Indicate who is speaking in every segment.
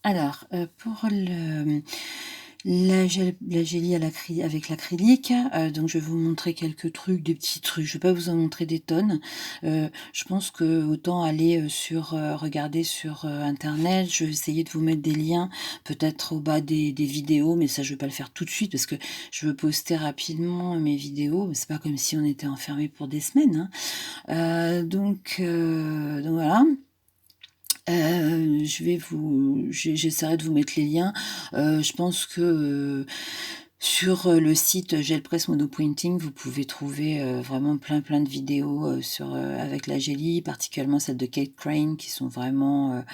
Speaker 1: Alors, pour la gélie avec l'acrylique, donc je vais vous montrer quelques trucs, des petits trucs. Je vais pas vous en montrer des tonnes. Je pense que autant aller, regarder sur, internet. Je vais essayer de vous mettre des liens, peut-être au bas des vidéos, mais ça je vais pas le faire tout de suite parce que je veux poster rapidement mes vidéos. C'est pas comme si on était enfermé pour des semaines, hein. Donc voilà. J'essaierai de vous mettre les liens. Je pense que sur le site Gelpress Monopointing, vous pouvez trouver vraiment plein de vidéos avec la Gélie, particulièrement celle de Kate Crane, qui sont vraiment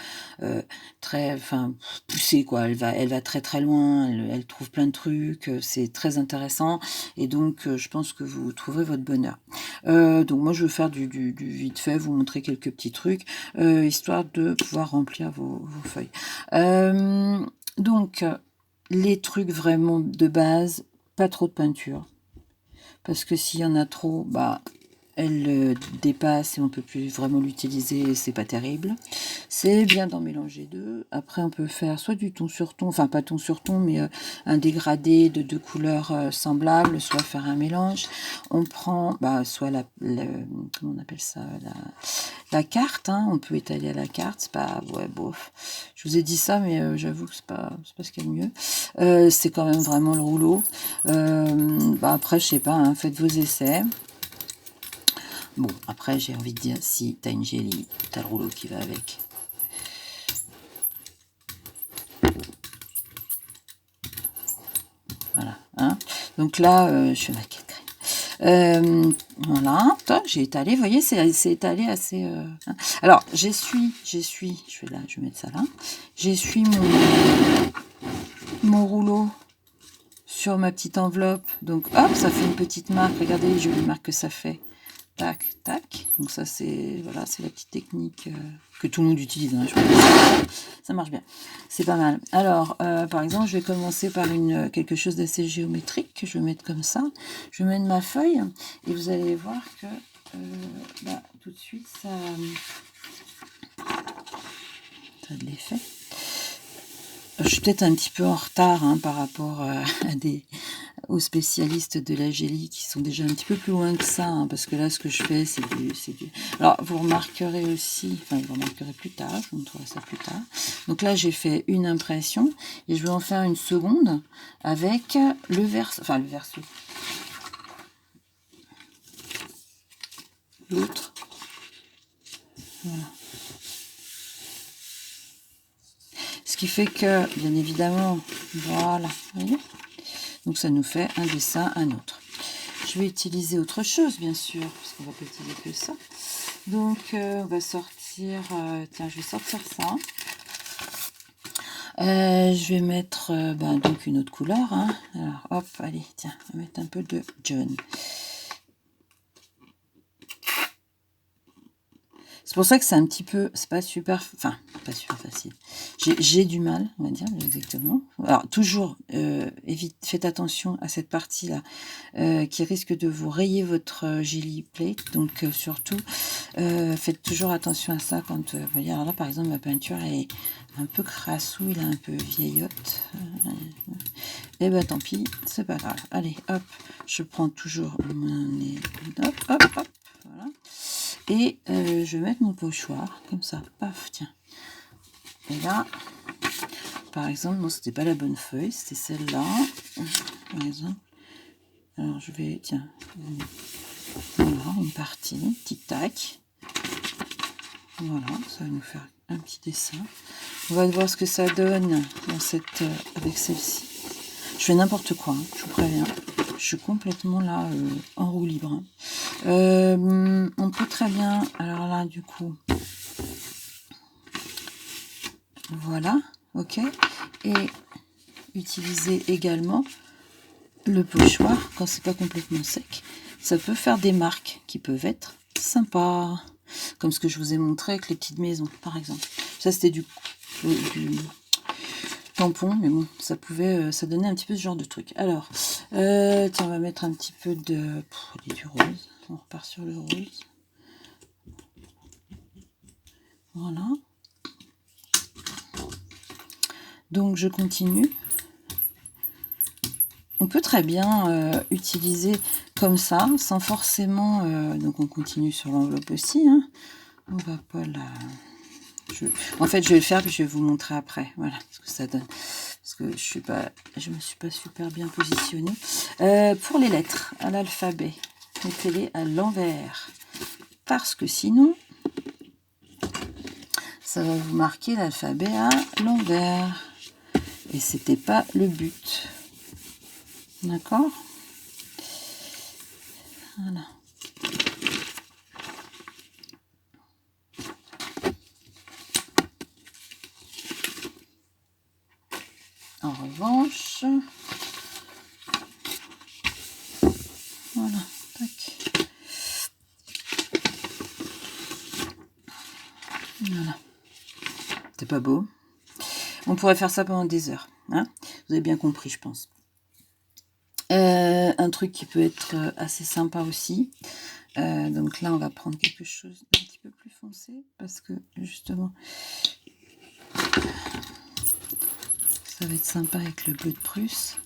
Speaker 1: très, enfin, poussées quoi. Elle va très loin. Elle trouve plein de trucs. C'est très intéressant. Et donc, je pense que vous trouverez votre bonheur. Donc moi, je vais faire du vite fait, vous montrer quelques petits trucs, histoire de pouvoir remplir vos feuilles. Donc, les trucs vraiment de base, pas trop de peinture, parce que s'il y en a trop, bah, elle dépasse et on peut plus vraiment l'utiliser, c'est pas terrible. C'est bien d'en mélanger deux. Après, on peut faire soit du ton sur ton, enfin pas ton sur ton, mais un dégradé de deux couleurs semblables, soit faire un mélange. On prend, bah, soit comment on appelle ça, la carte, hein, on peut étaler à la carte, c'est pas, ouais, bof. Je vous ai dit ça, mais j'avoue que c'est pas ce qu'il y a de mieux. C'est quand même vraiment le rouleau. Bah après, je sais pas, hein, faites vos essais. Bon, après, j'ai envie de dire, si t'as une gélie, t'as le rouleau qui va avec. Voilà, hein. Donc là, je fais ma quête. Voilà, j'ai étalé, vous voyez, c'est étalé assez... hein. Alors, je vais mettre ça là. J'essuie mon rouleau sur ma petite enveloppe. Donc, hop, ça fait une petite marque. Regardez les jolies marques que ça fait. Tac, tac. Donc ça, c'est voilà, c'est la petite technique que tout le monde utilise. Hein, je pense. Ça marche bien. C'est pas mal. Alors, par exemple, je vais commencer par quelque chose d'assez géométrique que je vais mettre comme ça. Je vais mettre ma feuille et vous allez voir que bah, tout de suite, ça a de l'effet. Je suis peut-être un petit peu en retard hein, par rapport aux spécialistes de la gélie qui sont déjà un petit peu plus loin que ça, hein, parce que là, ce que je fais, c'est du... Alors, vous remarquerez aussi, enfin, vous remarquerez plus tard, je vous montrerai ça plus tard. Donc là, j'ai fait une impression, et je vais en faire une seconde avec le verso, enfin, le verso. L'autre. Voilà. Ce qui fait que, bien évidemment, voilà, vous voyez ? Donc ça nous fait un dessin, un autre. Je vais utiliser autre chose, bien sûr, parce qu'on va pas utiliser que ça. Donc, on va sortir... tiens, je vais sortir ça. Je vais mettre donc une autre couleur. Hein. Alors, hop, allez, tiens, on va mettre un peu de jaune. C'est pour ça que c'est un petit peu, c'est pas super, enfin, pas super facile. J'ai du mal, on va dire, exactement. Alors, toujours, faites attention à cette partie-là, qui risque de vous rayer votre Gelly Plate. Donc, surtout, faites toujours attention à ça quand, vous voyez, alors là, par exemple, ma peinture est un peu crassouille, là, un peu vieillotte. Et ben, tant pis, c'est pas grave. Allez, hop, je prends toujours mon... Hop, hop, hop, voilà. Et je vais mettre mon pochoir, comme ça, paf, tiens. Et là, par exemple, non, c'était pas la bonne feuille, c'était celle-là, par exemple. Alors, je vais, tiens, voilà, une partie, tic-tac. Voilà, ça va nous faire un petit dessin. On va voir ce que ça donne dans avec celle-ci. Je fais n'importe quoi, hein, je vous préviens. Je suis complètement là, en roue libre. Hein. On peut très bien, alors là, du coup, voilà, ok. Et utiliser également le pochoir quand c'est pas complètement sec. Ça peut faire des marques qui peuvent être sympas. Comme ce que je vous ai montré avec les petites maisons, par exemple. Ça, c'était du tampon, mais bon, ça donnait un petit peu ce genre de truc. Alors, tiens, on va mettre un petit peu du rose. On repart sur le rose. Voilà. Donc je continue. On peut très bien utiliser comme ça, sans forcément... donc on continue sur l'enveloppe aussi. Hein. On va pas la... En fait, je vais le faire puis je vais vous montrer après. Voilà ce que ça donne. Parce que je me suis pas super bien positionnée. Pour les lettres à l'alphabet, mettez-les à l'envers. Parce que sinon, ça va vous marquer l'alphabet à l'envers. Et c'était pas le but. D'accord? Voilà. En revanche, voilà, tac. Voilà. C'est pas beau. On pourrait faire ça pendant des heures. Hein, vous avez bien compris, je pense. Un truc qui peut être assez sympa aussi. Donc là, on va prendre quelque chose d'un petit peu plus foncé parce que justement, ça va être sympa avec le bleu de Prusse.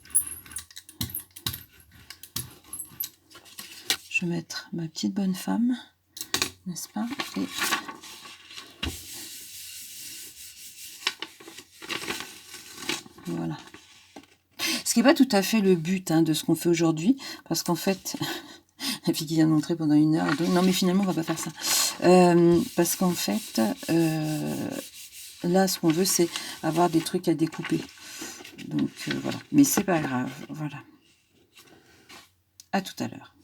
Speaker 1: Je vais mettre ma petite bonne femme, n'est-ce pas? Et voilà. Ce qui n'est pas tout à fait le but hein, de ce qu'on fait aujourd'hui, parce qu'en fait, la fille qui vient de montrer pendant 1 heure, non mais finalement on va pas faire ça. Parce qu'en fait, là ce qu'on veut c'est avoir des trucs à découper. Donc voilà, mais c'est pas grave, voilà. À tout à l'heure.